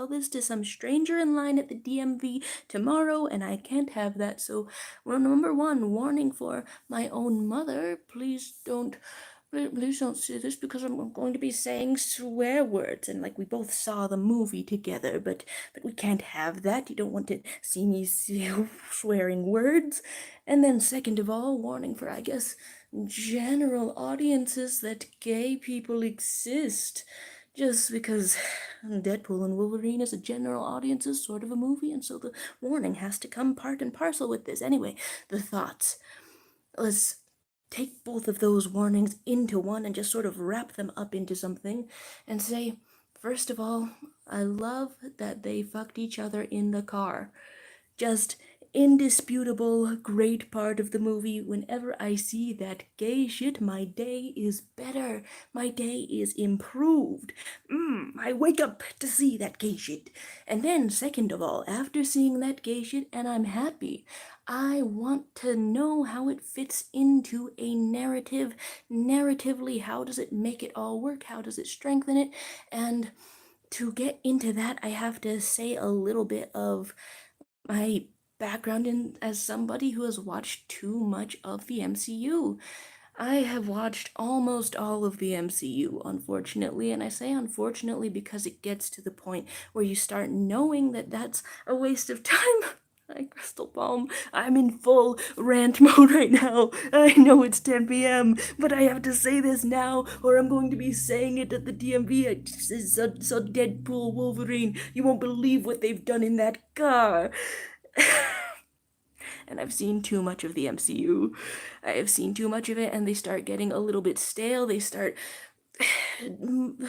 tell this to some stranger in line at the DMV tomorrow, and I can't have that. So, well, number one, warning for my own mother, please don't say this because I'm going to be saying swear words. And like we both saw the movie together, but we can't have that. You don't want to see me swearing words. And then second of all, warning for, I guess, general audiences that gay people exist. Just because Deadpool and Wolverine is a general audience's sort of a movie, and so the warning has to come part and parcel with this. Anyway, the thoughts. Let's take both of those warnings into one and just sort of wrap them up into something and say, first of all, I love that they fucked each other in the car. Just indisputable great part of the movie. Whenever I see that gay shit, my day is better. My day is improved. I wake up to see that gay shit. And then, second of all, after seeing that gay shit, and I'm happy, I want to know how it fits into a narrative. Narratively, how does it make it all work? How does it strengthen it? And to get into that, I have to say a little bit of my background in as somebody who has watched too much of the MCU. I have watched almost all of the MCU, unfortunately, and I say unfortunately because it gets to the point where you start knowing that that's a waste of time. Hi, Crystal Palm. I'm in full rant mode right now. I know it's 10 p.m., but I have to say this now, or I'm going to be saying it at the DMV. I just saw Deadpool Wolverine. You won't believe what they've done in that car. And I've seen too much of the MCU. I have seen too much of it, and they start getting a little bit stale. They start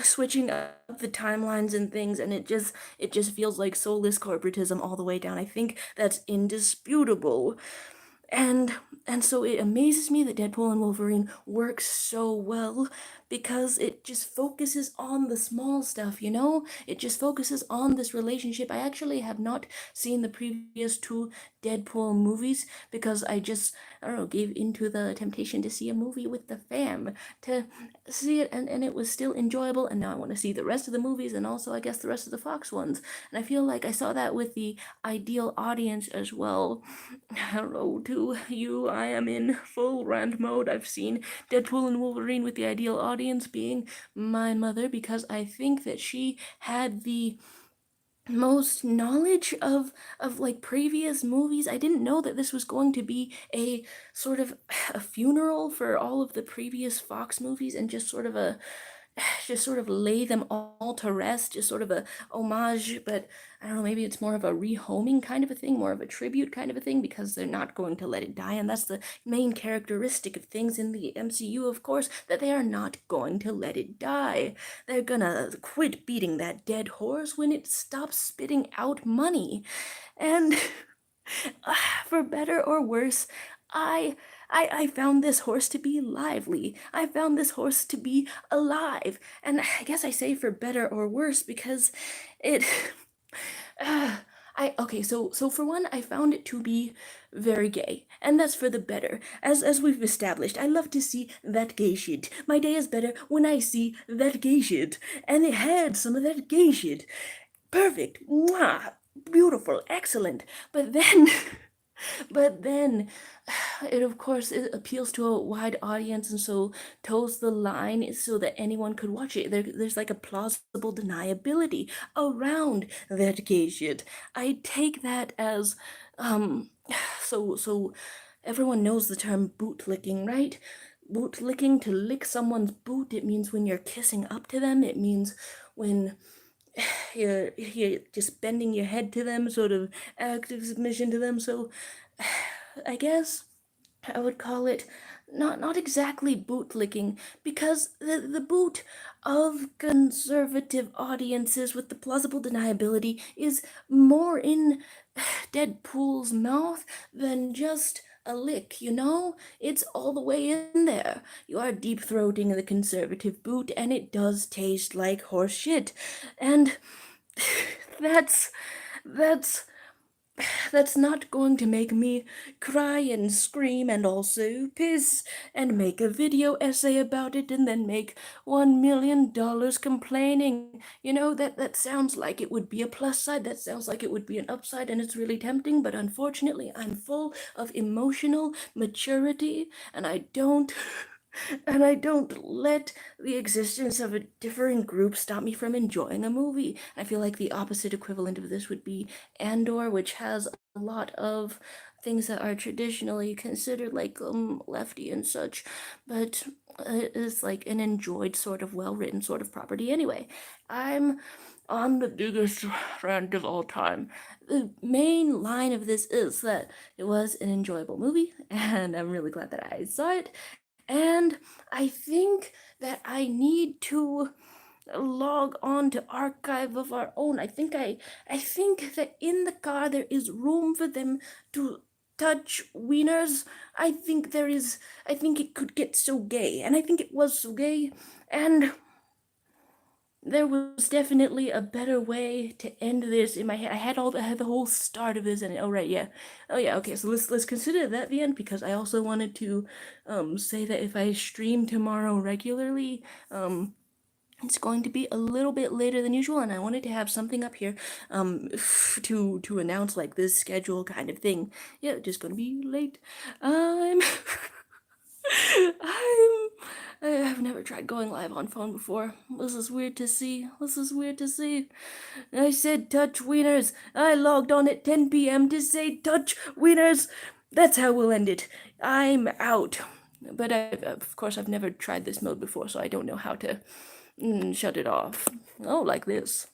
switching up the timelines and things, and it just feels like soulless corporatism all the way down. I think that's indisputable. And and so it amazes me that Deadpool and Wolverine works so well because it just focuses on the small stuff, you know? It just focuses on this relationship. I actually have not seen the previous two Deadpool movies because I don't know, gave into the temptation to see a movie with the fam, to see it, and it was still enjoyable, and now I want to see the rest of the movies and also I guess the rest of the Fox ones. And I feel like I saw that with the ideal audience as well. Hello to you. I am in full rant mode. I've seen Deadpool and Wolverine with the ideal audience being my mother because I think that she had the most knowledge of like previous movies. I didn't know that this was going to be a sort of a funeral for all of the previous Fox movies and just sort of lay them all to rest, just sort of a homage, but I don't know, maybe it's more of a rehoming kind of a thing, more of a tribute kind of a thing, because they're not going to let it die, and that's the main characteristic of things in the MCU, of course, that they are not going to let it die. They're gonna quit beating that dead horse when it stops spitting out money. And for better or worse, I I found this horse to be lively. I found this horse to be alive. And I guess I say for better or worse because it uh, so for one, I found it to be very gay, and that's for the better. As we've established, I love to see that gay shit. My day is better when I see that gay shit, and it had some of that gay shit. Perfect, mwah, beautiful, excellent. But then but then it of course it appeals to a wide audience and so toes the line so that anyone could watch it. There's like a plausible deniability around that gay shit. I take that as um so everyone knows the term bootlicking, right? Bootlicking, to lick someone's boot, it means when you're kissing up to them, it means when you're just bending your head to them, sort of active submission to them. So I guess I would call it not exactly bootlicking, because the boot of conservative audiences with the plausible deniability is more in Deadpool's mouth than just a lick, you know? It's all the way in there. You are deep throating the conservative boot, and it does taste like horse shit. And that's that's that's not going to make me cry and scream and also piss and make a video essay about it and then make $1 million complaining. That sounds like it would be a plus side, that sounds like it would be an upside, and it's really tempting, but unfortunately, I'm full of emotional maturity, and I don't. And I don't let the existence of a differing group stop me from enjoying a movie. I feel like the opposite equivalent of this would be Andor, which has a lot of things that are traditionally considered like lefty and such, but it is like an enjoyed sort of well-written sort of property anyway. I'm on the biggest rant of all time. The main line of this is that it was an enjoyable movie, and I'm really glad that I saw it. And I think that I need to log on to archive of our own. I think that in the car there is room for them to touch wieners. I think it could get so gay, and I think it was so gay, and there was definitely a better way to end this in my head. I had the whole start of this, and oh right, yeah, oh yeah, okay. So let's consider that the end, because I also wanted to say that if I stream tomorrow regularly, it's going to be a little bit later than usual, and I wanted to have something up here to announce like this schedule kind of thing. Yeah, just gonna be late. I'm I'm I've never tried going live on phone before. This is weird to see. This is weird to see. I said touch wieners. I logged on at 10 p.m. to say touch wieners. That's how we'll end it. I'm out. But of course, I've never tried this mode before, so I don't know how to shut it off. Oh, like this.